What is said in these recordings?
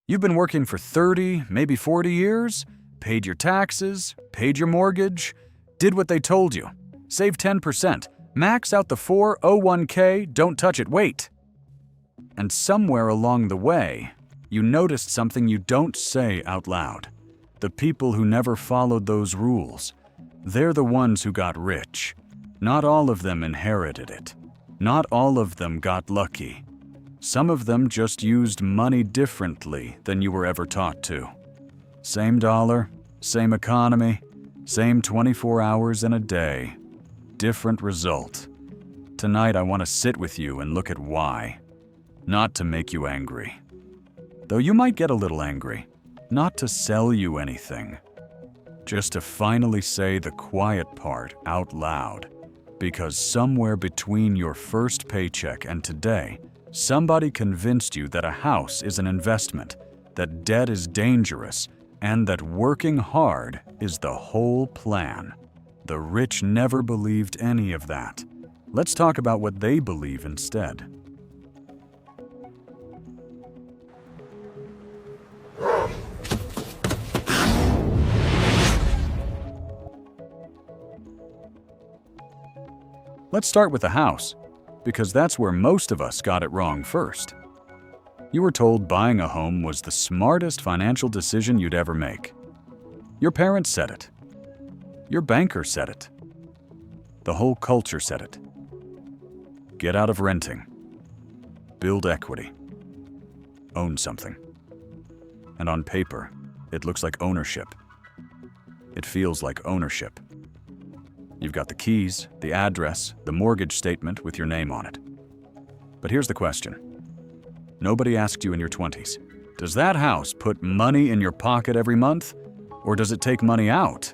You've been working for 30, maybe 40 years, paid your taxes, paid your mortgage, did what they told you, saved 10%, max out the 401k, don't touch it, wait. And somewhere along the way, you noticed something you don't say out loud. The people who never followed those rules, they're the ones who got rich. Not all of them inherited it. Not all of them got lucky. Some of them just used money differently than you were ever taught to. Same dollar, same economy, same 24 hours in a day. Different result. Tonight I want to sit with you and look at why. Not to make you angry. Though you might get a little angry. Not to sell you anything. Just to finally say the quiet part out loud. Because somewhere between your first paycheck and today, somebody convinced you that a house is an investment, that debt is dangerous, and that working hard is the whole plan. The rich never believed any of that. Let's talk about what they believe instead. Let's start with the house, because that's where most of us got it wrong first. You were told buying a home was the smartest financial decision you'd ever make. Your parents said it. Your banker said it. The whole culture said it. Get out of renting. Build equity. Own something. And on paper, it looks like ownership. It feels like ownership. You've got the keys, the address, the mortgage statement with your name on it. But here's the question. Nobody asked you in your 20s, does that house put money in your pocket every month? Or does it take money out?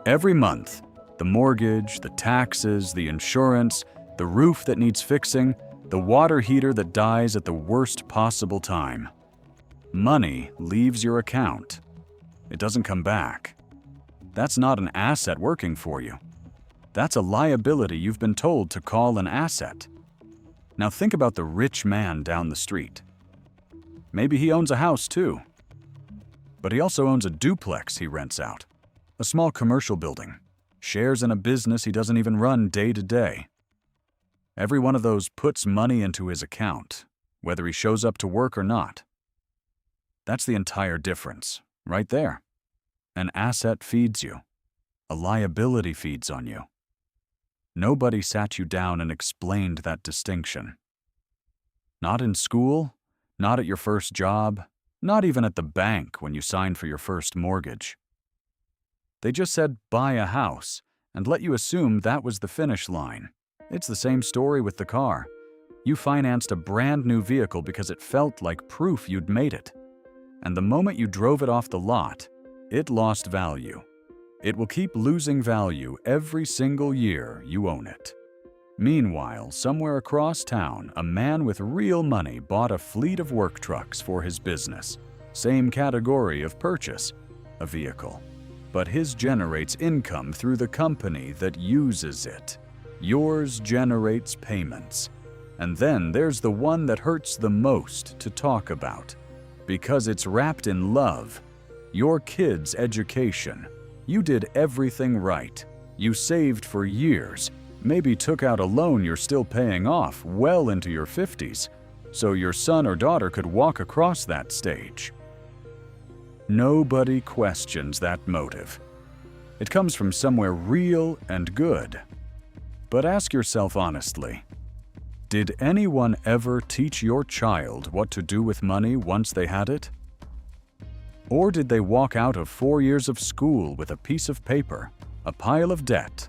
Every month, the mortgage, the taxes, the insurance, the roof that needs fixing, the water heater that dies at the worst possible time. Money leaves your account. It doesn't come back. That's not an asset working for you. That's a liability you've been told to call an asset. Now think about the rich man down the street. Maybe he owns a house too. But he also owns a duplex he rents out, a small commercial building, shares in a business he doesn't even run day to day. Every one of those puts money into his account, whether he shows up to work or not. That's the entire difference, right there. An asset feeds you. A liability feeds on you. Nobody sat you down and explained that distinction. Not in school, not at your first job, not even at the bank when you signed for your first mortgage. They just said, buy a house, and let you assume that was the finish line. It's the same story with the car. You financed a brand new vehicle because it felt like proof you'd made it. And the moment you drove it off the lot, it lost value. It will keep losing value every single year you own it. Meanwhile, somewhere across town, a man with real money bought a fleet of work trucks for his business. Same category of purchase, a vehicle. But his generates income through the company that uses it. Yours generates payments. And then there's the one that hurts the most to talk about. Because it's wrapped in love. Your kid's education. You did everything right. You saved for years, maybe took out a loan you're still paying off well into your 50s, so your son or daughter could walk across that stage. Nobody questions that motive. It comes from somewhere real and good. But ask yourself honestly, did anyone ever teach your child what to do with money once they had it? Or did they walk out of 4 years of school with a piece of paper, a pile of debt,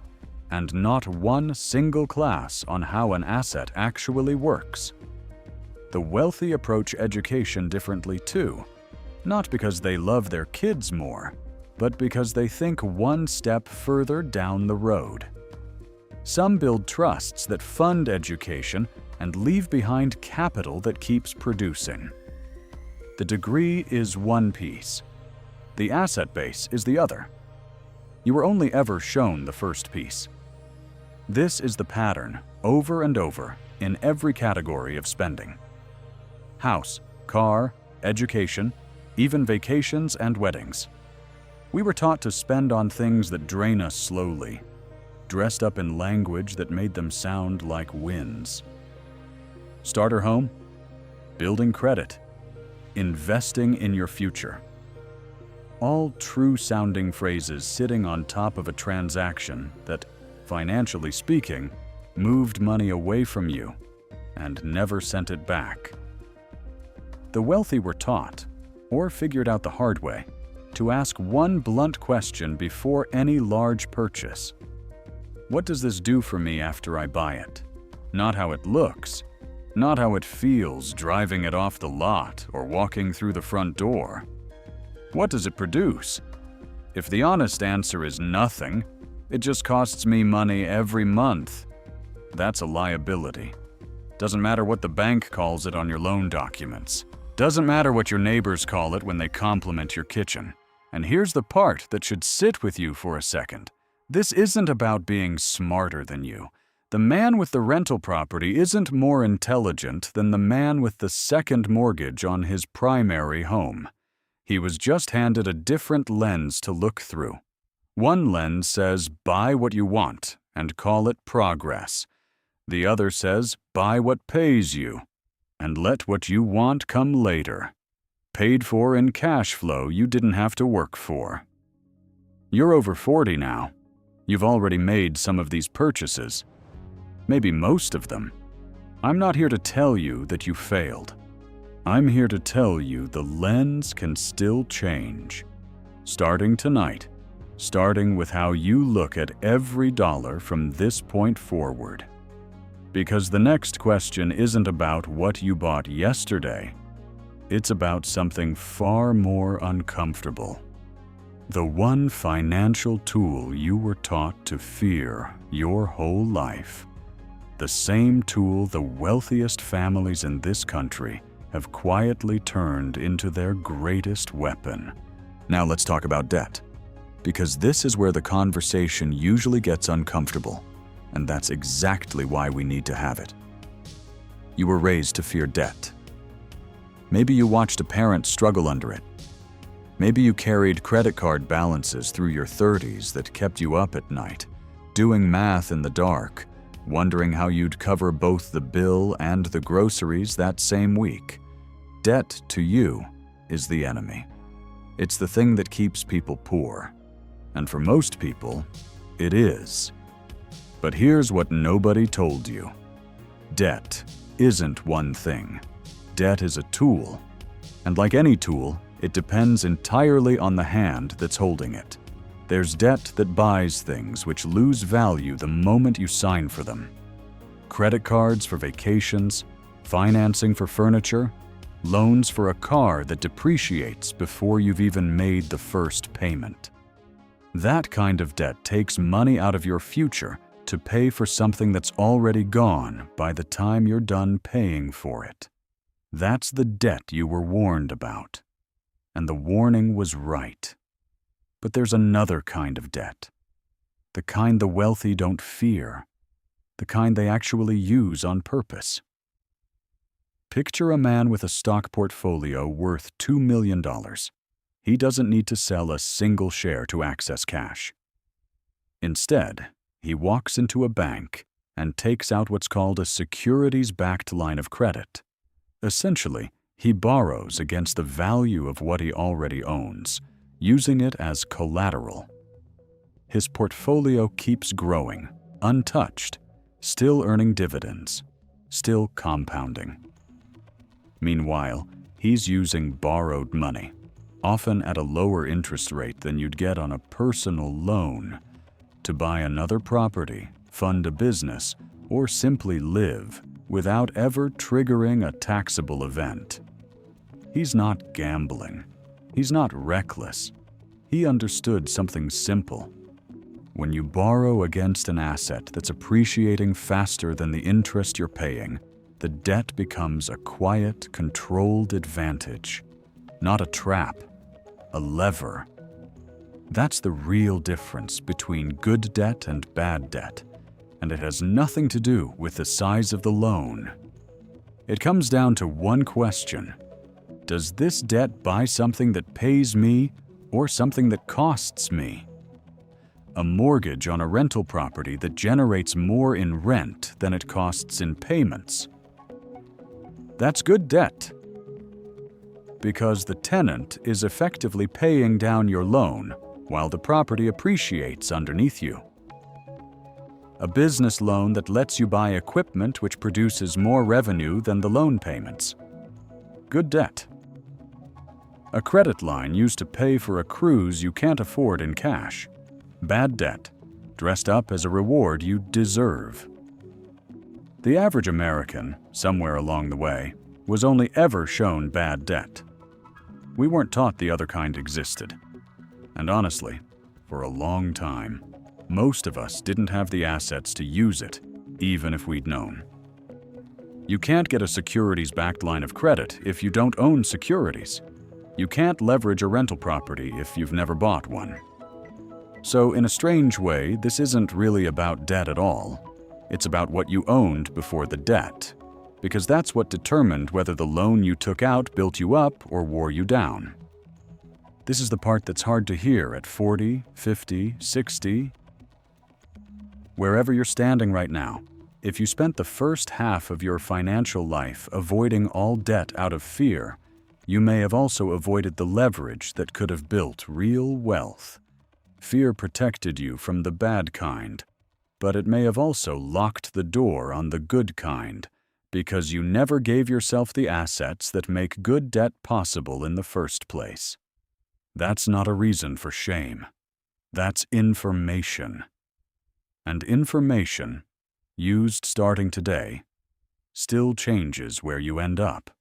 and not one single class on how an asset actually works? The wealthy approach education differently too, not because they love their kids more, but because they think one step further down the road. Some build trusts that fund education and leave behind capital that keeps producing. The degree is one piece. The asset base is the other. You were only ever shown the first piece. This is the pattern, over and over, in every category of spending. House, car, education, even vacations and weddings. We were taught to spend on things that drain us slowly, dressed up in language that made them sound like wins. Starter home, building credit, investing in your future. All true-sounding phrases sitting on top of a transaction that, financially speaking, moved money away from you and never sent it back. The wealthy were taught, or figured out the hard way, to ask one blunt question before any large purchase. What does this do for me after I buy it? Not how it looks, not how it feels driving it off the lot or walking through the front door. What does it produce? If the honest answer is nothing, it just costs me money every month. That's a liability. Doesn't matter what the bank calls it on your loan documents. Doesn't matter what your neighbors call it when they compliment your kitchen. And here's the part that should sit with you for a second. This isn't about being smarter than you. The man with the rental property isn't more intelligent than the man with the second mortgage on his primary home. He was just handed a different lens to look through. One lens says, buy what you want and call it progress. The other says, buy what pays you and let what you want come later. Paid for in cash flow you didn't have to work for. You're over 40 now. You've already made some of these purchases. Maybe most of them. I'm not here to tell you that you failed. I'm here to tell you the lens can still change. Starting tonight. Starting with how you look at every dollar from this point forward. Because the next question isn't about what you bought yesterday. It's about something far more uncomfortable. The one financial tool you were taught to fear your whole life. The same tool the wealthiest families in this country have quietly turned into their greatest weapon. Now let's talk about debt. Because this is where the conversation usually gets uncomfortable, and that's exactly why we need to have it. You were raised to fear debt. Maybe you watched a parent struggle under it. Maybe you carried credit card balances through your 30s that kept you up at night, doing math in the dark, wondering how you'd cover both the bill and the groceries that same week. Debt, to you, is the enemy. It's the thing that keeps people poor. And for most people, it is. But here's what nobody told you. Debt isn't one thing. Debt is a tool. And like any tool, it depends entirely on the hand that's holding it. There's debt that buys things which lose value the moment you sign for them. Credit cards for vacations, financing for furniture, loans for a car that depreciates before you've even made the first payment. That kind of debt takes money out of your future to pay for something that's already gone by the time you're done paying for it. That's the debt you were warned about. And the warning was right. But there's another kind of debt. The kind the wealthy don't fear. The kind they actually use on purpose. Picture a man with a stock portfolio worth $2 million. He doesn't need to sell a single share to access cash. Instead, he walks into a bank and takes out what's called a securities-backed line of credit. Essentially, he borrows against the value of what he already owns, using it as collateral. His portfolio keeps growing, untouched, still earning dividends, still compounding. Meanwhile, he's using borrowed money, often at a lower interest rate than you'd get on a personal loan, to buy another property, fund a business, or simply live without ever triggering a taxable event. He's not gambling. He's not reckless. He understood something simple. When you borrow against an asset that's appreciating faster than the interest you're paying, the debt becomes a quiet, controlled advantage, not a trap, a lever. That's the real difference between good debt and bad debt, and it has nothing to do with the size of the loan. It comes down to one question. Does this debt buy something that pays me or something that costs me? A mortgage on a rental property that generates more in rent than it costs in payments. That's good debt, because the tenant is effectively paying down your loan while the property appreciates underneath you. A business loan that lets you buy equipment which produces more revenue than the loan payments. Good debt. A credit line used to pay for a cruise you can't afford in cash. Bad debt, dressed up as a reward you deserve. The average American, somewhere along the way, was only ever shown bad debt. We weren't taught the other kind existed. And honestly, for a long time, most of us didn't have the assets to use it, even if we'd known. You can't get a securities-backed line of credit if you don't own securities. You can't leverage a rental property if you've never bought one. So in a strange way, this isn't really about debt at all. It's about what you owned before the debt, because that's what determined whether the loan you took out built you up or wore you down. This is the part that's hard to hear at 40, 50, 60. Wherever you're standing right now, if you spent the first half of your financial life avoiding all debt out of fear, you may have also avoided the leverage that could have built real wealth. Fear protected you from the bad kind, but it may have also locked the door on the good kind, because you never gave yourself the assets that make good debt possible in the first place. That's not a reason for shame. That's information. And information, used starting today, still changes where you end up.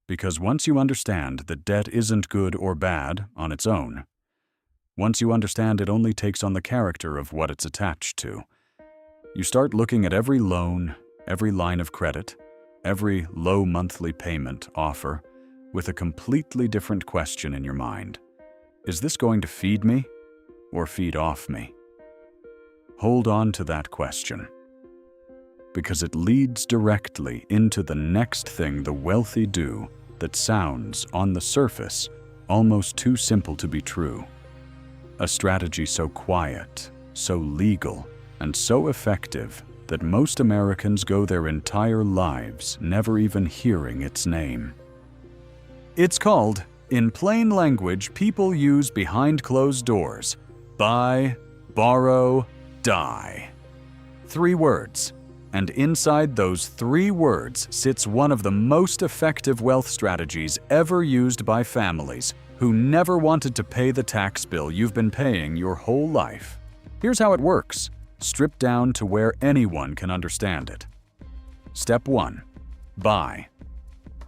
Because once you understand that debt isn't good or bad on its own, once you understand it only takes on the character of what it's attached to, you start looking at every loan, every line of credit, every low monthly payment offer with a completely different question in your mind. Is this going to feed me or feed off me? Hold on to that question, because it leads directly into the next thing the wealthy do that sounds, on the surface, almost too simple to be true. A strategy so quiet, so legal, and so effective that most Americans go their entire lives never even hearing its name. It's called, in plain language people use behind closed doors, buy, borrow, die. 3 words. And inside those 3 words sits one of the most effective wealth strategies ever used by families who never wanted to pay the tax bill you've been paying your whole life. Here's how it works, stripped down to where anyone can understand it. Step 1. Buy.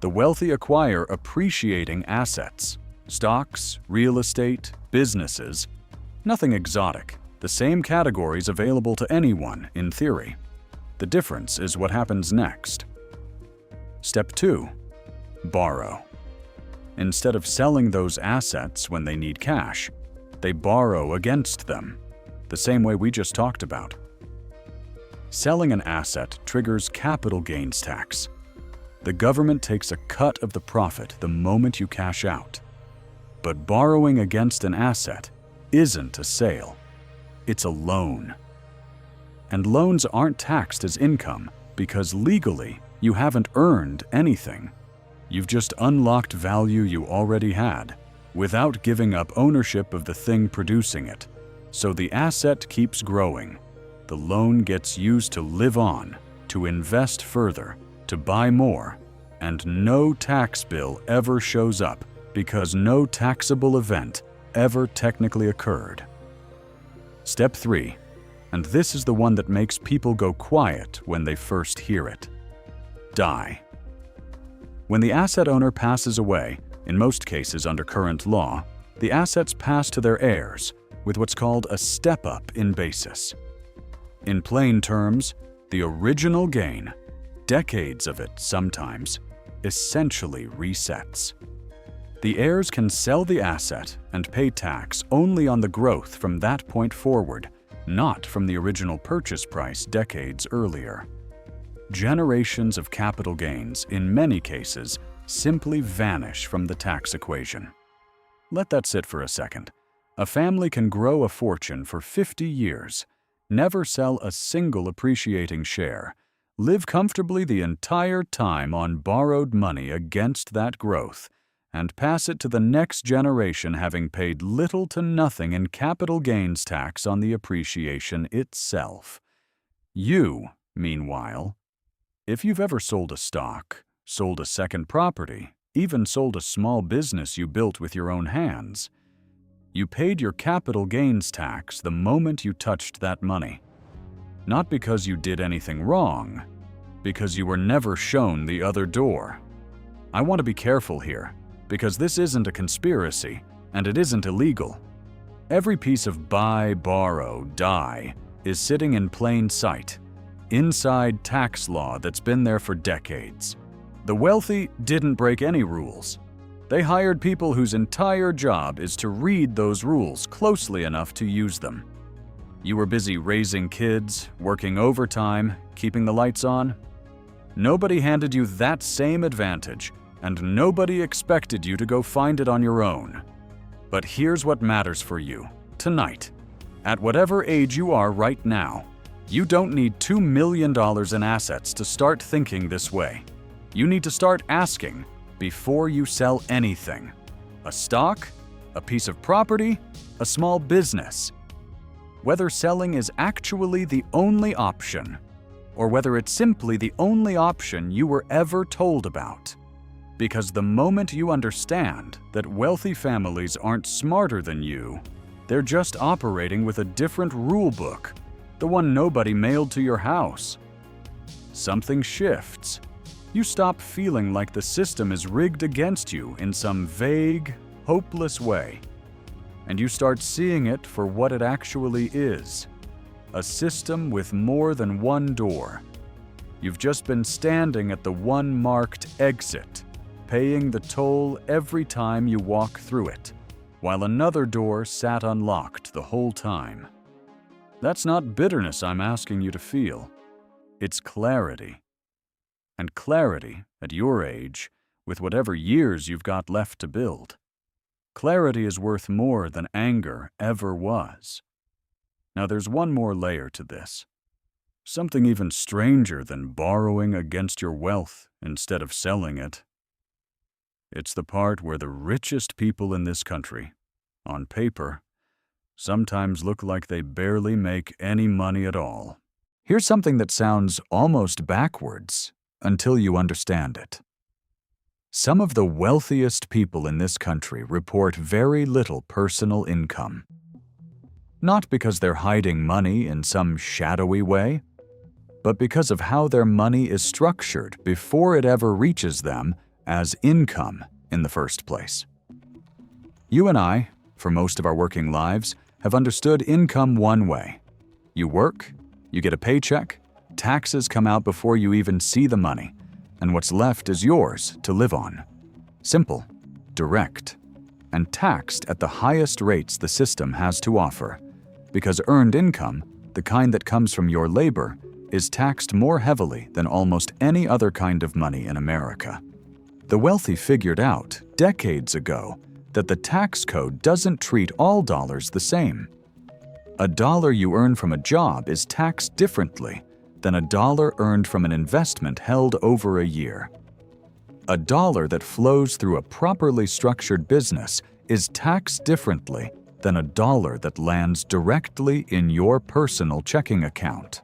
The wealthy acquire appreciating assets. Stocks, real estate, businesses. Nothing exotic. The same categories available to anyone, in theory. The difference is what happens next. Step 2. Borrow. Instead of selling those assets when they need cash, they borrow against them, the same way we just talked about. Selling an asset triggers capital gains tax. The government takes a cut of the profit the moment you cash out. But borrowing against an asset isn't a sale. It's a loan. And loans aren't taxed as income because legally you haven't earned anything. You've just unlocked value you already had without giving up ownership of the thing producing it. So the asset keeps growing. The loan gets used to live on, to invest further, to buy more, and no tax bill ever shows up because no taxable event ever technically occurred. Step 3, and this is the one that makes people go quiet when they first hear it. Die. When the asset owner passes away, in most cases under current law, the assets pass to their heirs with what's called a step-up in basis. In plain terms, the original gain, decades of it sometimes, essentially resets. The heirs can sell the asset and pay tax only on the growth from that point forward, not from the original purchase price decades earlier. Generations of capital gains, in many cases, simply vanish from the tax equation. Let that sit for a second. A family can grow a fortune for 50 years, never sell a single appreciating share, live comfortably the entire time on borrowed money against that growth, and pass it to the next generation having paid little to nothing in capital gains tax on the appreciation itself. You, meanwhile, if you've ever sold a stock, sold a second property, even sold a small business you built with your own hands, you paid your capital gains tax the moment you touched that money. Not because you did anything wrong, because you were never shown the other door. I want to be careful here, because this isn't a conspiracy, and it isn't illegal. Every piece of buy, borrow, die is sitting in plain sight, inside tax law that's been there for decades. The wealthy didn't break any rules. They hired people whose entire job is to read those rules closely enough to use them. You were busy raising kids, working overtime, keeping the lights on. Nobody handed you that same advantage, and nobody expected you to go find it on your own. But here's what matters for you, tonight. At whatever age you are right now, you don't need $2 million in assets to start thinking this way. You need to start asking before you sell anything. A stock, a piece of property, a small business. Whether selling is actually the only option, or whether it's simply the only option you were ever told about. Because the moment you understand that wealthy families aren't smarter than you, they're just operating with a different rule book, the one nobody mailed to your house, something shifts. You stop feeling like the system is rigged against you in some vague, hopeless way, and you start seeing it for what it actually is, a system with more than one door. You've just been standing at the one marked exit, paying the toll every time you walk through it, while another door sat unlocked the whole time. That's not bitterness I'm asking you to feel. It's clarity. And clarity, at your age, with whatever years you've got left to build. Clarity is worth more than anger ever was. Now there's one more layer to this. Something even stranger than borrowing against your wealth instead of selling it. It's the part where the richest people in this country, on paper, sometimes look like they barely make any money at all. Here's something that sounds almost backwards until you understand it. Some of the wealthiest people in this country report very little personal income. Not because they're hiding money in some shadowy way, but because of how their money is structured before it ever reaches them as income in the first place. You and I, for most of our working lives, have understood income one way. You work, you get a paycheck, taxes come out before you even see the money, and what's left is yours to live on. Simple, direct, and taxed at the highest rates the system has to offer, because earned income, the kind that comes from your labor, is taxed more heavily than almost any other kind of money in America. The wealthy figured out, decades ago, that the tax code doesn't treat all dollars the same. A dollar you earn from a job is taxed differently than a dollar earned from an investment held over a year. A dollar that flows through a properly structured business is taxed differently than a dollar that lands directly in your personal checking account.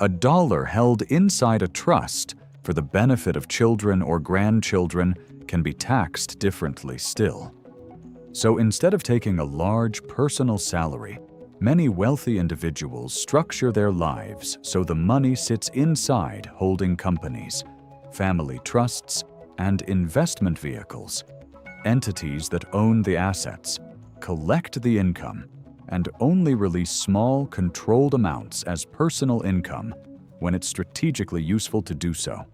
A dollar held inside a trust for the benefit of children or grandchildren can be taxed differently still. So instead of taking a large personal salary, many wealthy individuals structure their lives so the money sits inside holding companies, family trusts, and investment vehicles, entities that own the assets, collect the income, and only release small, controlled amounts as personal income when it's strategically useful to do so.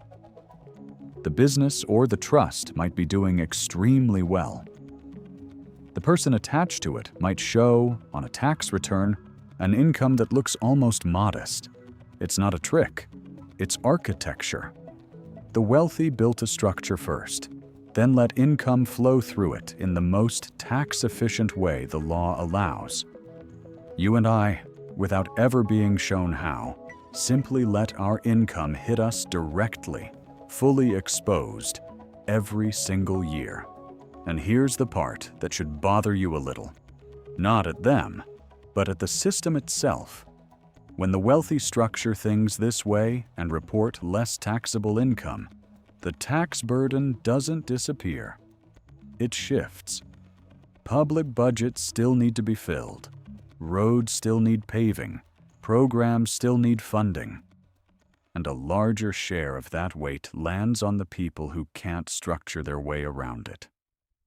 The business or the trust might be doing extremely well. The person attached to it might show, on a tax return, an income that looks almost modest. It's not a trick, it's architecture. The wealthy built a structure first, Then let income flow through it in the most tax-efficient way the law allows. You and I, without ever being shown how, simply let our income hit us directly, fully exposed, every single year. And here's the part that should bother you a little. Not at them, but at the system itself. When the wealthy structure things this way and report less taxable income, the tax burden doesn't disappear. It shifts. Public budgets still need to be filled. Roads still need paving. Programs still need funding. And a larger share of that weight lands on the people who can't structure their way around it.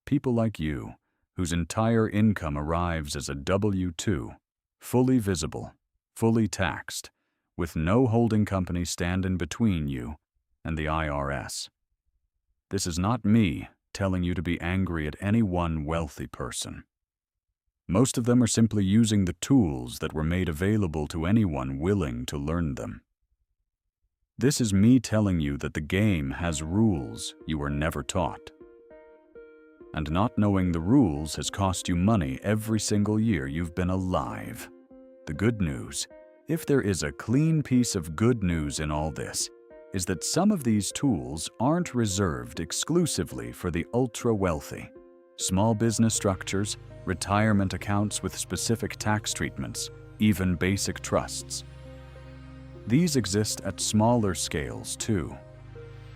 People like you, whose entire income arrives as a W-2, fully visible, fully taxed, with no holding company standing between you and the IRS. This is not me telling you to be angry at any one wealthy person. Most of them are simply using the tools that were made available to anyone willing to learn them. This is me telling you that the game has rules you were never taught. And not knowing the rules has cost you money every single year you've been alive. The good news, if there is a clean piece of good news in all this, is that some of these tools aren't reserved exclusively for the ultra-wealthy. Small business structures, retirement accounts with specific tax treatments, even basic trusts. These exist at smaller scales too.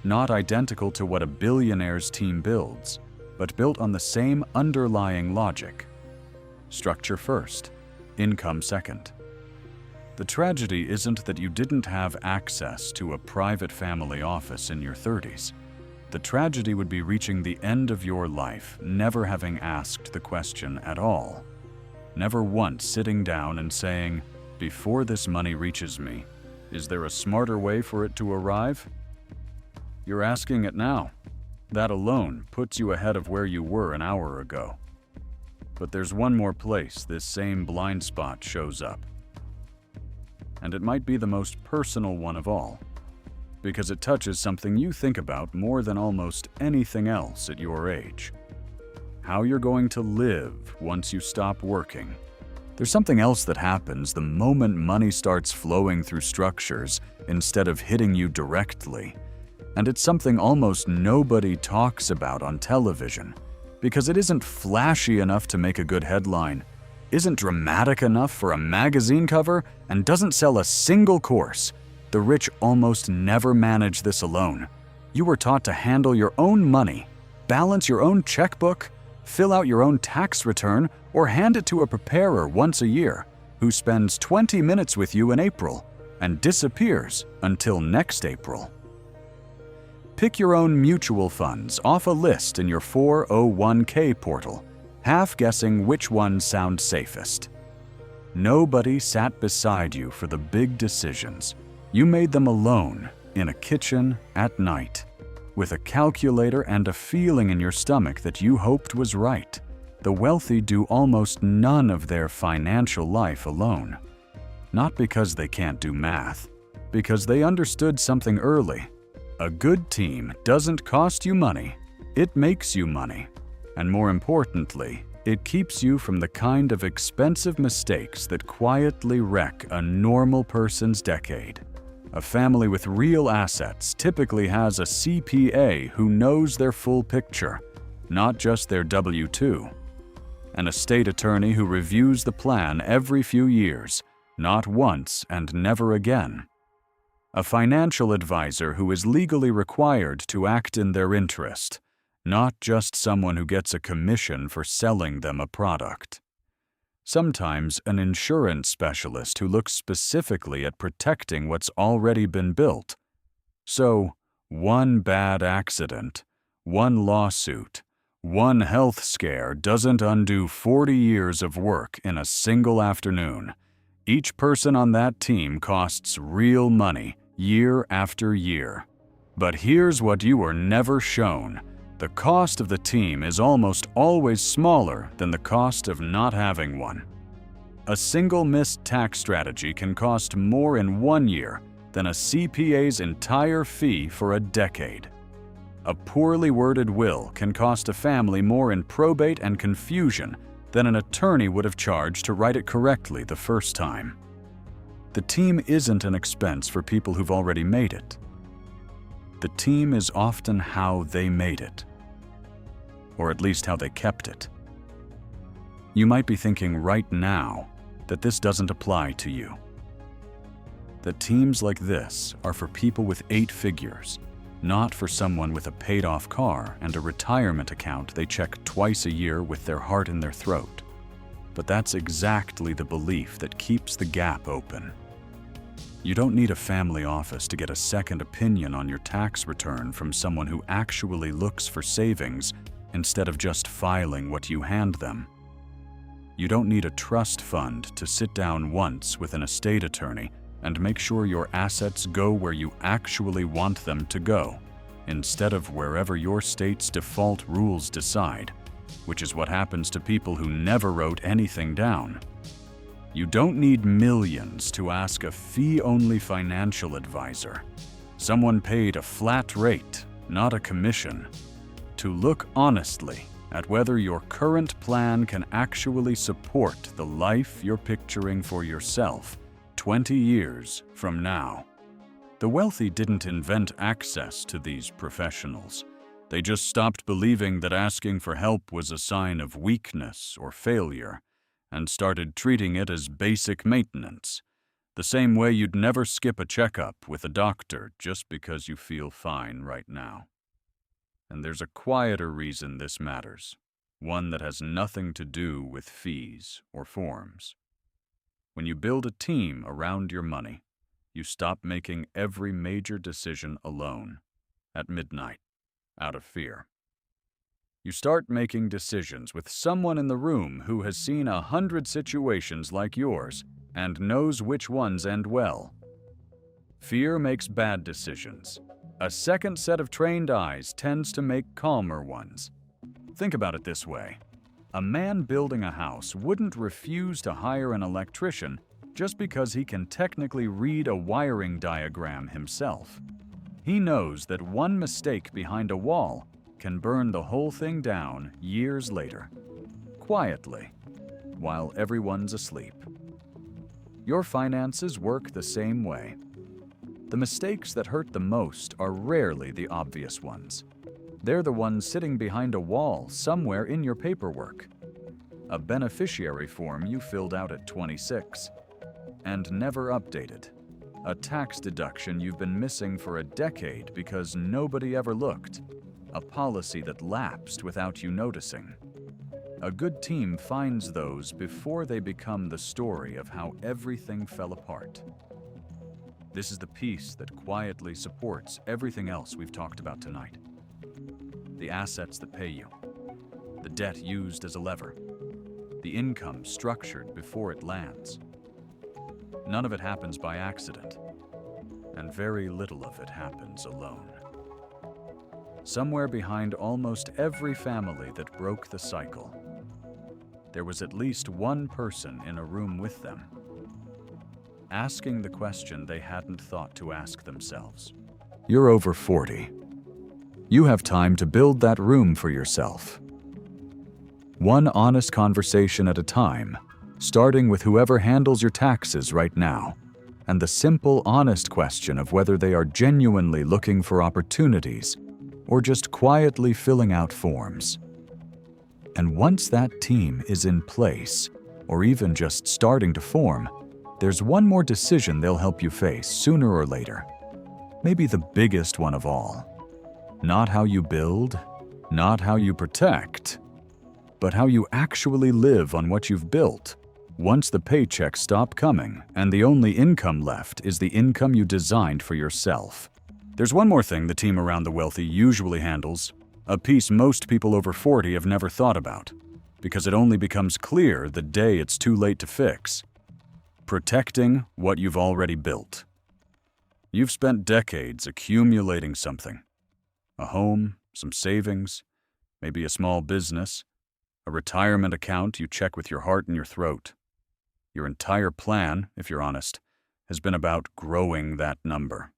Not identical to what a billionaire's team builds, but built on the same underlying logic. Structure first, income second. The tragedy isn't that you didn't have access to a private family office in your 30s. The tragedy would be reaching the end of your life never having asked the question at all. Never once sitting down and saying, before this money reaches me, is there a smarter way for it to arrive? You're asking it now. That alone puts you ahead of where you were an hour ago. But there's one more place this same blind spot shows up. And it might be the most personal one of all, because it touches something you think about more than almost anything else at your age. How you're going to live once you stop working. There's something else that happens the moment money starts flowing through structures instead of hitting you directly. And it's something almost nobody talks about on television, because it isn't flashy enough to make a good headline, isn't dramatic enough for a magazine cover, and doesn't sell a single course. The rich almost never manage this alone. You were taught to handle your own money, balance your own checkbook, fill out your own tax return, or hand it to a preparer once a year who spends 20 minutes with you in April and disappears until next April. Pick your own mutual funds off a list in your 401k portal, half guessing which ones sound safest. Nobody sat beside you for the big decisions. You made them alone, in a kitchen, at night, with a calculator and a feeling in your stomach that you hoped was right. The wealthy do almost none of their financial life alone. Not because they can't do math, because they understood something early. A good team doesn't cost you money, it makes you money. And more importantly, it keeps you from the kind of expensive mistakes that quietly wreck a normal person's decade. A family with real assets typically has a CPA who knows their full picture, not just their W-2. An estate attorney who reviews the plan every few years, not once and never again. A financial advisor who is legally required to act in their interest, not just someone who gets a commission for selling them a product. Sometimes an insurance specialist who looks specifically at protecting what's already been built. So, one bad accident, one lawsuit, one health scare doesn't undo 40 years of work in a single afternoon. Each person on that team costs real money, year after year. But here's what you were never shown. The cost of the team is almost always smaller than the cost of not having one. A single missed tax strategy can cost more in 1 year than a CPA's entire fee for a decade. A poorly worded will can cost a family more in probate and confusion than an attorney would have charged to write it correctly the first time. The team isn't an expense for people who've already made it. The team is often how they made it, or at least how they kept it. You might be thinking right now that this doesn't apply to you. That teams like this are for people with 8 figures, not for someone with a paid-off car and a retirement account they check twice a year with their heart in their throat. But that's exactly the belief that keeps the gap open. You don't need a family office to get a second opinion on your tax return from someone who actually looks for savings instead of just filing what you hand them. You don't need a trust fund to sit down once with an estate attorney and make sure your assets go where you actually want them to go, instead of wherever your state's default rules decide, which is what happens to people who never wrote anything down. You don't need millions to ask a fee-only financial advisor, someone paid a flat rate, not a commission, to look honestly at whether your current plan can actually support the life you're picturing for yourself 20 years from now. The wealthy didn't invent access to these professionals. They just stopped believing that asking for help was a sign of weakness or failure, and started treating it as basic maintenance, the same way you'd never skip a checkup with a doctor just because you feel fine right now. And there's a quieter reason this matters, one that has nothing to do with fees or forms. When you build a team around your money, you stop making every major decision alone, at midnight, out of fear. You start making decisions with someone in the room who has seen 100 situations like yours and knows which ones end well. Fear makes bad decisions. A second set of trained eyes tends to make calmer ones. Think about it this way. A man building a house wouldn't refuse to hire an electrician just because he can technically read a wiring diagram himself. He knows that one mistake behind a wall can burn the whole thing down years later, quietly, while everyone's asleep. Your finances work the same way. The mistakes that hurt the most are rarely the obvious ones. They're the ones sitting behind a wall somewhere in your paperwork. A beneficiary form you filled out at 26 and never updated. A tax deduction you've been missing for a decade because nobody ever looked. A policy that lapsed without you noticing. A good team finds those before they become the story of how everything fell apart. This is the piece that quietly supports everything else we've talked about tonight. The assets that pay you, the debt used as a lever, the income structured before it lands. None of it happens by accident, and very little of it happens alone. Somewhere behind almost every family that broke the cycle, there was at least one person in a room with them, asking the question they hadn't thought to ask themselves. You're over 40. You have time to build that room for yourself. One honest conversation at a time, starting with whoever handles your taxes right now, and the simple, honest question of whether they are genuinely looking for opportunities or just quietly filling out forms. And once that team is in place, or even just starting to form, there's one more decision they'll help you face sooner or later. Maybe the biggest one of all. Not how you build, not how you protect, but how you actually live on what you've built. Once the paychecks stop coming and the only income left is the income you designed for yourself. There's one more thing the team around the wealthy usually handles, a piece most people over 40 have never thought about, because it only becomes clear the day it's too late to fix. Protecting what you've already built. You've spent decades accumulating something. A home, some savings, maybe a small business, a retirement account you check with your heart in your throat. Your entire plan, if you're honest, has been about growing that number.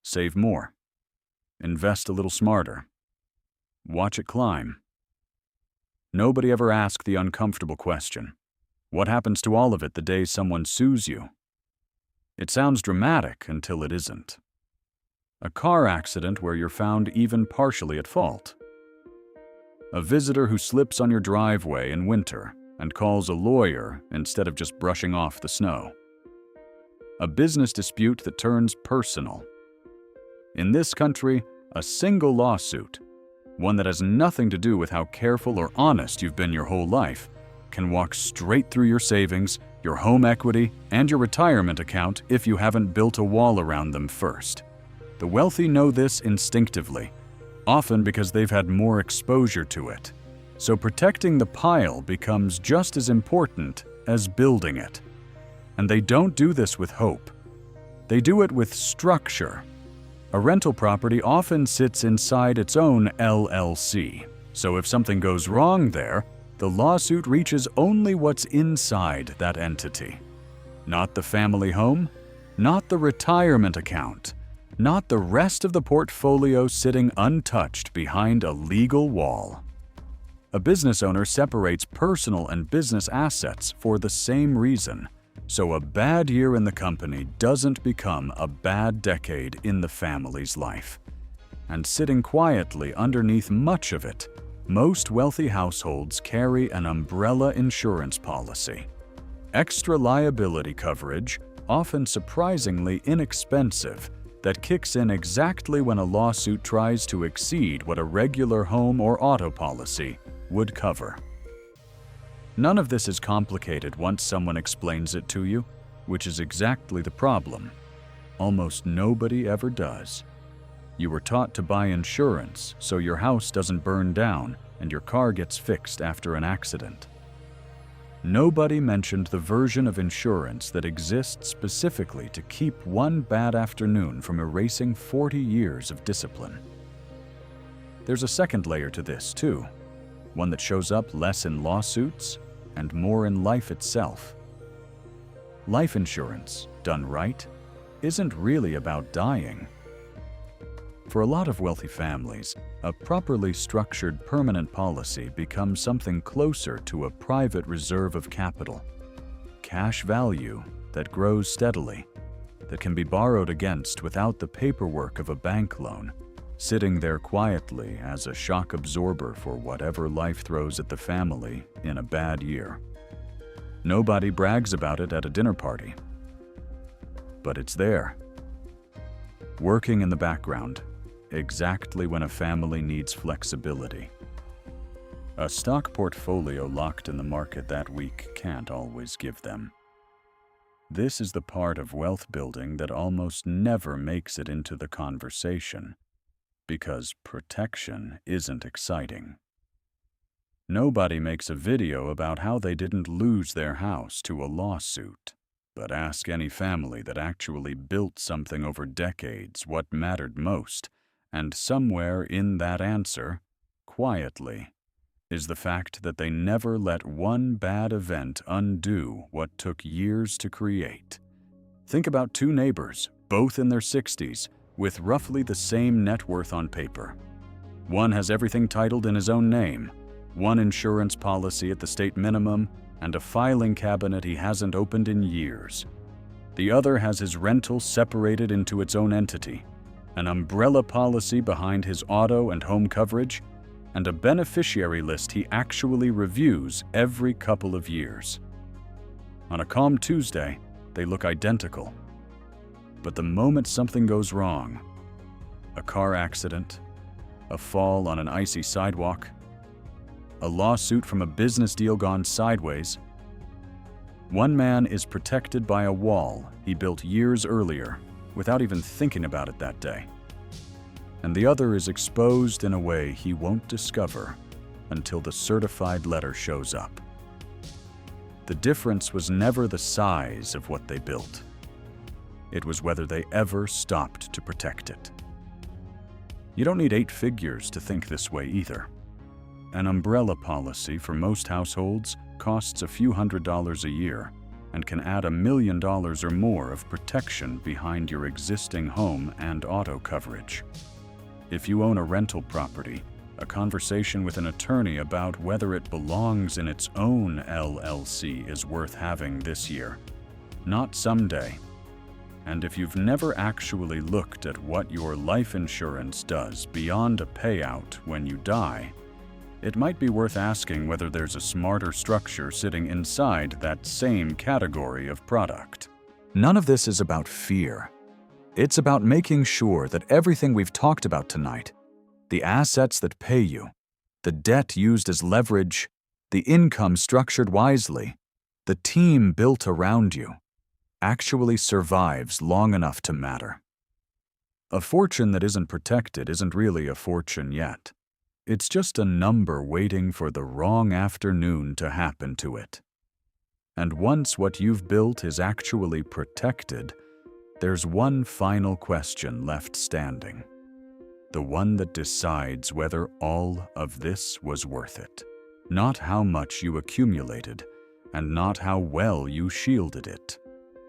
Save more. Invest a little smarter. Watch it climb. Nobody ever asked the uncomfortable question. What happens to all of it the day someone sues you? It sounds dramatic until it isn't. A car accident where you're found even partially at fault. A visitor who slips on your driveway in winter and calls a lawyer instead of just brushing off the snow. A business dispute that turns personal. In this country, a single lawsuit, one that has nothing to do with how careful or honest you've been your whole life, can walk straight through your savings, your home equity, and your retirement account if you haven't built a wall around them first. The wealthy know this instinctively, often because they've had more exposure to it. So protecting the pile becomes just as important as building it. And they don't do this with hope. They do it with structure. A rental property often sits inside its own LLC. So if something goes wrong there, the lawsuit reaches only what's inside that entity. Not the family home, not the retirement account, not the rest of the portfolio sitting untouched behind a legal wall. A business owner separates personal and business assets for the same reason, so a bad year in the company doesn't become a bad decade in the family's life. And sitting quietly underneath much of it, most wealthy households carry an umbrella insurance policy. Extra liability coverage, often surprisingly inexpensive, that kicks in exactly when a lawsuit tries to exceed what a regular home or auto policy would cover. None of this is complicated once someone explains it to you, which is exactly the problem. Almost nobody ever does. You were taught to buy insurance so your house doesn't burn down and your car gets fixed after an accident. Nobody mentioned the version of insurance that exists specifically to keep one bad afternoon from erasing 40 years of discipline. There's a second layer to this, too, one that shows up less in lawsuits and more in life itself. Life insurance, done right, isn't really about dying. For a lot of wealthy families, a properly structured permanent policy becomes something closer to a private reserve of capital, cash value that grows steadily, that can be borrowed against without the paperwork of a bank loan, sitting there quietly as a shock absorber for whatever life throws at the family in a bad year. Nobody brags about it at a dinner party, but it's there, working in the background, exactly when a family needs flexibility. A stock portfolio locked in the market that week can't always give them. This is the part of wealth building that almost never makes it into the conversation, because protection isn't exciting. Nobody makes a video about how they didn't lose their house to a lawsuit. But ask any family that actually built something over decades what mattered most, and somewhere in that answer, quietly, is the fact that they never let one bad event undo what took years to create. Think about two neighbors, both in their 60s, with roughly the same net worth on paper. One has everything titled in his own name, one insurance policy at the state minimum, and a filing cabinet he hasn't opened in years. The other has his rental separated into its own entity, an umbrella policy behind his auto and home coverage, and a beneficiary list he actually reviews every couple of years. On a calm Tuesday, they look identical. But the moment something goes wrong, a car accident, a fall on an icy sidewalk, a lawsuit from a business deal gone sideways, one man is protected by a wall he built years earlier without even thinking about it that day. And the other is exposed in a way he won't discover until the certified letter shows up. The difference was never the size of what they built. It was whether they ever stopped to protect it. You don't need 8 figures to think this way either. An umbrella policy for most households costs a few $100s a year and can add $1 million or more of protection behind your existing home and auto coverage. If you own a rental property, a conversation with an attorney about whether it belongs in its own LLC is worth having this year, not someday. And if you've never actually looked at what your life insurance does beyond a payout when you die, it might be worth asking whether there's a smarter structure sitting inside that same category of product. None of this is about fear. It's about making sure that everything we've talked about tonight, the assets that pay you, the debt used as leverage, the income structured wisely, the team built around you, actually survives long enough to matter. A fortune that isn't protected isn't really a fortune yet. It's just a number waiting for the wrong afternoon to happen to it. And once what you've built is actually protected, there's one final question left standing. The one that decides whether all of this was worth it. Not how much you accumulated, and not how well you shielded it,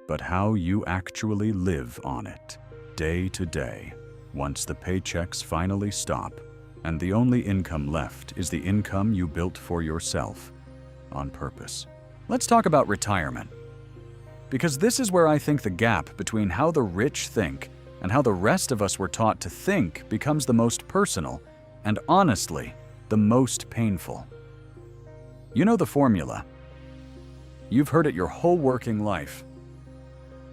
but how you actually live on it, day to day, once the paychecks finally stop, and the only income left is the income you built for yourself, on purpose. Let's talk about retirement. Because this is where I think the gap between how the rich think and how the rest of us were taught to think becomes the most personal, and honestly, the most painful. You know the formula. You've heard it your whole working life.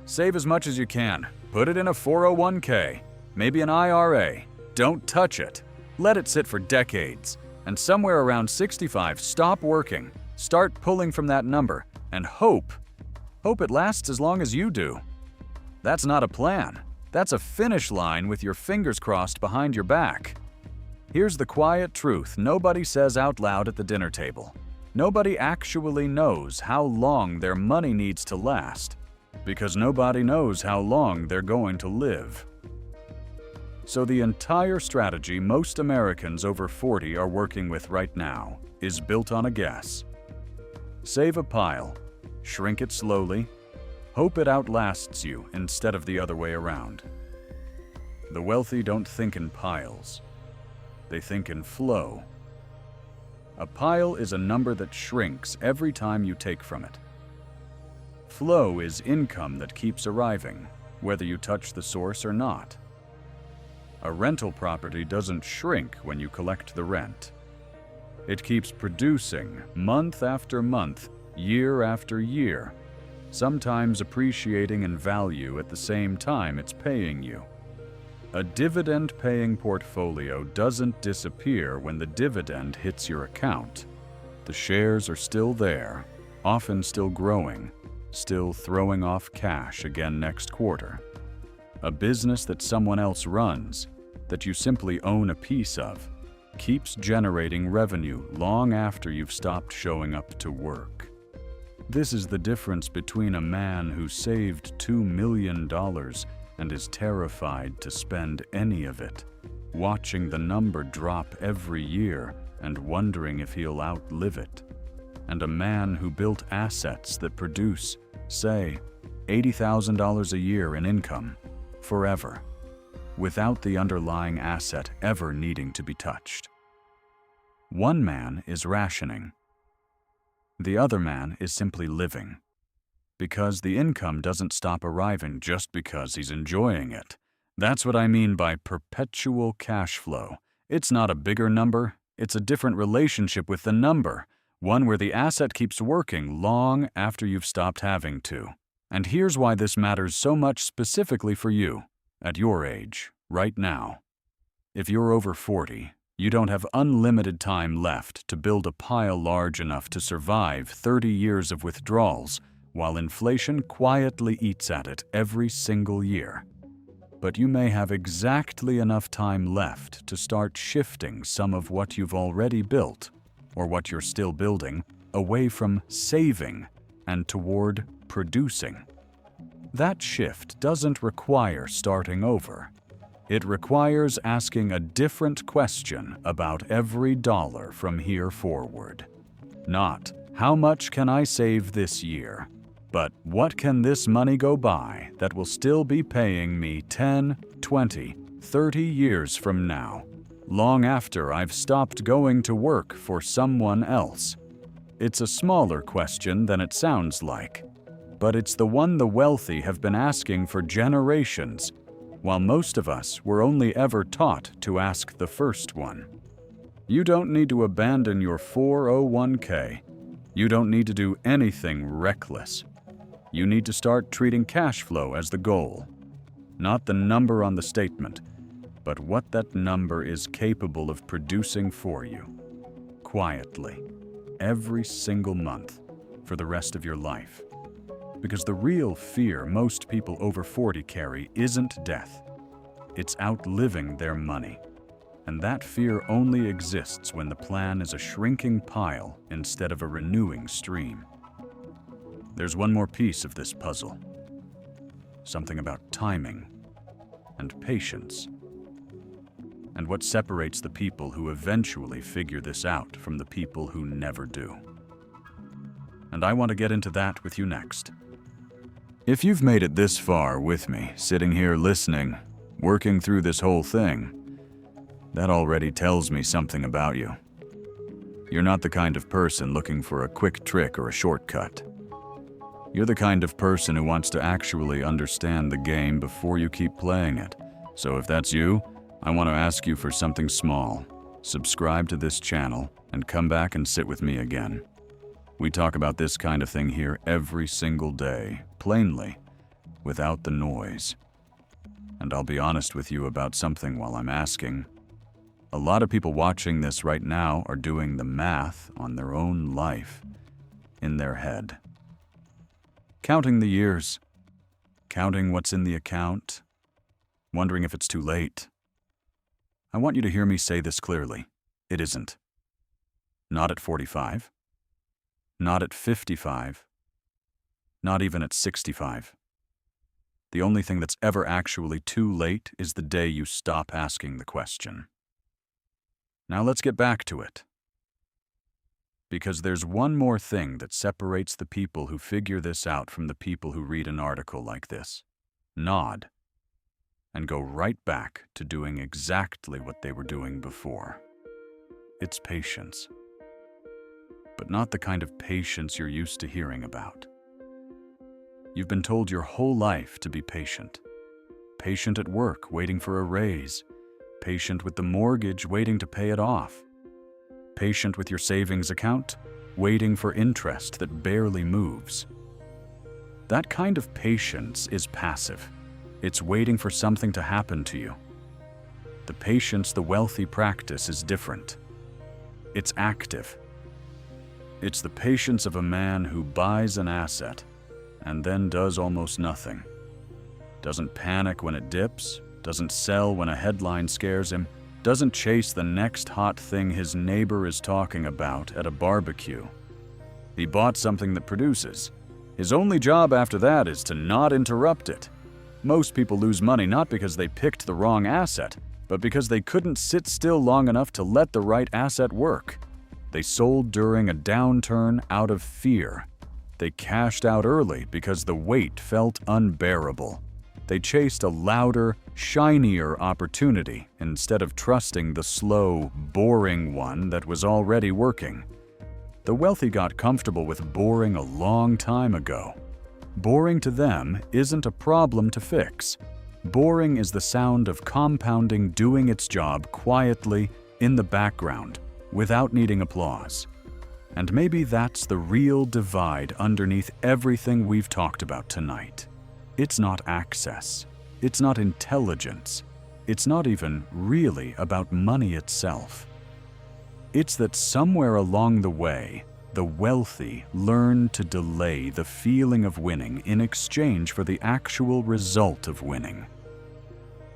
Save as much as you can. Put it in a 401k, maybe an IRA. Don't touch it. Let it sit for decades. And somewhere around 65, stop working. Start pulling from that number and hope it lasts as long as you do. That's not a plan. That's a finish line with your fingers crossed behind your back. Here's the quiet truth nobody says out loud at the dinner table. Nobody actually knows how long their money needs to last, because nobody knows how long they're going to live. So the entire strategy most Americans over 40 are working with right now is built on a guess. Save a pile, shrink it slowly, hope it outlasts you instead of the other way around. The wealthy don't think in piles. They think in flow. A pile is a number that shrinks every time you take from it. Flow is income that keeps arriving, whether you touch the source or not. A rental property doesn't shrink when you collect the rent. It keeps producing month after month, year after year, sometimes appreciating in value at the same time it's paying you. A dividend-paying portfolio doesn't disappear when the dividend hits your account. The shares are still there, often still growing, still throwing off cash again next quarter. A business that someone else runs, that you simply own a piece of, keeps generating revenue long after you've stopped showing up to work. This is the difference between a man who saved $2 million and is terrified to spend any of it, watching the number drop every year and wondering if he'll outlive it, and a man who built assets that produce, say, $80,000 a year in income, forever, without the underlying asset ever needing to be touched. One man is rationing. The other man is simply living. Because the income doesn't stop arriving just because he's enjoying it. That's what I mean by perpetual cash flow. It's not a bigger number, it's a different relationship with the number, one where the asset keeps working long after you've stopped having to. And here's why this matters so much specifically for you, at your age, right now. If you're over 40, you don't have unlimited time left to build a pile large enough to survive 30 years of withdrawals, while inflation quietly eats at it every single year. But you may have exactly enough time left to start shifting some of what you've already built, or what you're still building, away from saving and toward producing. That shift doesn't require starting over. It requires asking a different question about every dollar from here forward. Not, how much can I save this year? But what can this money go buy that will still be paying me 10, 20, 30 years from now, long after I've stopped going to work for someone else? It's a smaller question than it sounds like, but it's the one the wealthy have been asking for generations, while most of us were only ever taught to ask the first one. You don't need to abandon your 401k. You don't need to do anything reckless. You need to start treating cash flow as the goal. Not the number on the statement, but what that number is capable of producing for you, quietly, every single month, for the rest of your life. Because the real fear most people over 40 carry isn't death. It's outliving their money. And that fear only exists when the plan is a shrinking pile instead of a renewing stream. There's one more piece of this puzzle. Something about timing and patience. And what separates the people who eventually figure this out from the people who never do. And I want to get into that with you next. If you've made it this far with me, sitting here listening, working through this whole thing, that already tells me something about you. You're not the kind of person looking for a quick trick or a shortcut. You're the kind of person who wants to actually understand the game before you keep playing it. So if that's you, I want to ask you for something small. Subscribe to this channel and come back and sit with me again. We talk about this kind of thing here every single day, plainly, without the noise. And I'll be honest with you about something while I'm asking. A lot of people watching this right now are doing the math on their own life, in their head. Counting the years, counting what's in the account, wondering if it's too late. I want you to hear me say this clearly. It isn't. Not at 45. Not at 55. Not even at 65. The only thing that's ever actually too late is the day you stop asking the question. Now let's get back to it. Because there's one more thing that separates the people who figure this out from the people who read an article like this. Nod. And go right back to doing exactly what they were doing before. It's patience. But not the kind of patience you're used to hearing about. You've been told your whole life to be patient. Patient at work, waiting for a raise. Patient with the mortgage, waiting to pay it off. Patient with your savings account, waiting for interest that barely moves. That kind of patience is passive. It's waiting for something to happen to you. The patience the wealthy practice is different. It's active. It's the patience of a man who buys an asset and then does almost nothing. Doesn't panic when it dips, doesn't sell when a headline scares him, doesn't chase the next hot thing his neighbor is talking about at a barbecue. He bought something that produces. His only job after that is to not interrupt it. Most people lose money not because they picked the wrong asset, but because they couldn't sit still long enough to let the right asset work. They sold during a downturn out of fear. They cashed out early because the weight felt unbearable. They chased a louder, shinier opportunity instead of trusting the slow, boring one that was already working. The wealthy got comfortable with boring a long time ago. Boring to them isn't a problem to fix. Boring is the sound of compounding doing its job quietly in the background, without needing applause. And maybe that's the real divide underneath everything we've talked about tonight. It's not access. It's not intelligence. It's not even really about money itself. It's that somewhere along the way, the wealthy learn to delay the feeling of winning in exchange for the actual result of winning.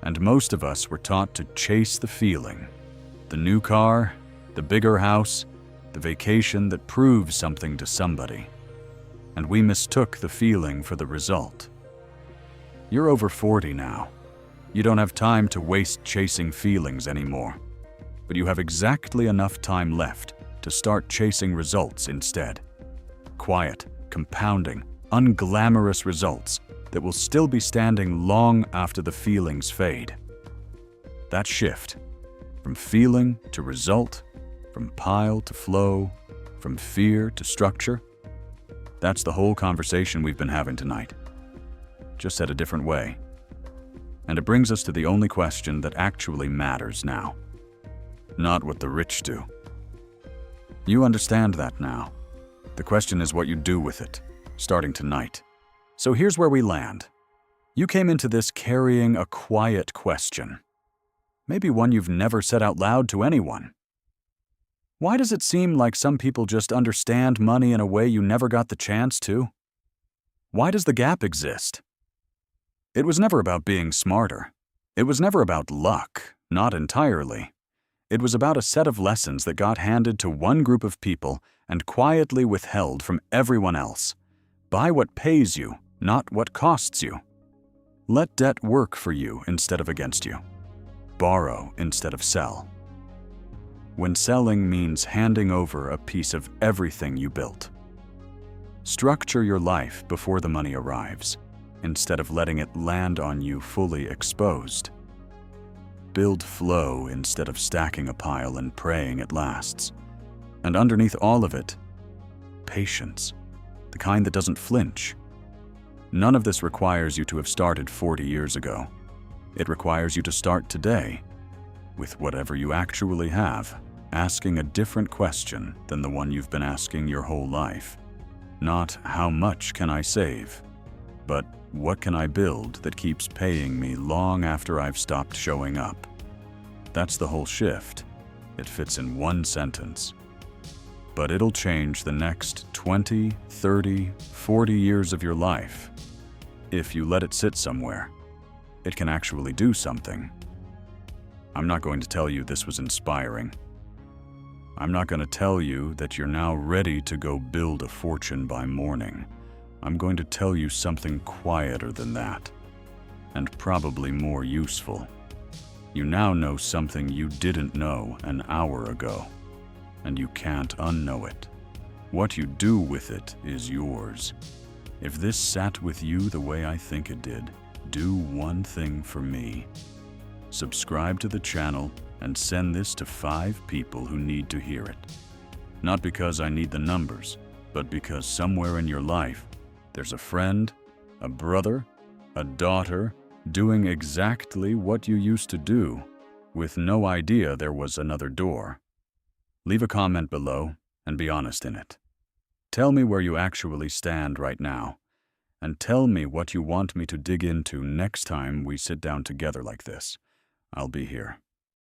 And most of us were taught to chase the feeling. The new car, the bigger house, the vacation that proves something to somebody. And we mistook the feeling for the result. You're over 40 now. You don't have time to waste chasing feelings anymore. But you have exactly enough time left to start chasing results instead. Quiet, compounding, unglamorous results that will still be standing long after the feelings fade. That shift, from feeling to result, from pile to flow, from fear to structure, that's the whole conversation we've been having tonight, just said a different way. And it brings us to the only question that actually matters now. Not what the rich do. You understand that now. The question is what you do with it, starting tonight. So here's where we land. You came into this carrying a quiet question. Maybe one you've never said out loud to anyone. Why does it seem like some people just understand money in a way you never got the chance to? Why does the gap exist? It was never about being smarter. It was never about luck, not entirely. It was about a set of lessons that got handed to one group of people and quietly withheld from everyone else. Buy what pays you, not what costs you. Let debt work for you instead of against you. Borrow instead of sell. When selling means handing over a piece of everything you built. Structure your life before the money arrives, instead of letting it land on you fully exposed. Build flow instead of stacking a pile and praying it lasts. And underneath all of it, patience, the kind that doesn't flinch. None of this requires you to have started 40 years ago. It requires you to start today, with whatever you actually have, asking a different question than the one you've been asking your whole life. Not how much can I save, but what can I build that keeps paying me long after I've stopped showing up? That's the whole shift. It fits in one sentence. But it'll change the next 20, 30, 40 years of your life. If you let it sit somewhere, it can actually do something. I'm not going to tell you this was inspiring. I'm not going to tell you that you're now ready to go build a fortune by morning. I'm going to tell you something quieter than that, and probably more useful. You now know something you didn't know an hour ago, and you can't unknow it. What you do with it is yours. If this sat with you the way I think it did, do one thing for me. Subscribe to the channel and send this to 5 people who need to hear it. Not because I need the numbers, but because somewhere in your life, there's a friend, a brother, a daughter, doing exactly what you used to do, with no idea there was another door. Leave a comment below and be honest in it. Tell me where you actually stand right now, and tell me what you want me to dig into next time we sit down together like this. I'll be here.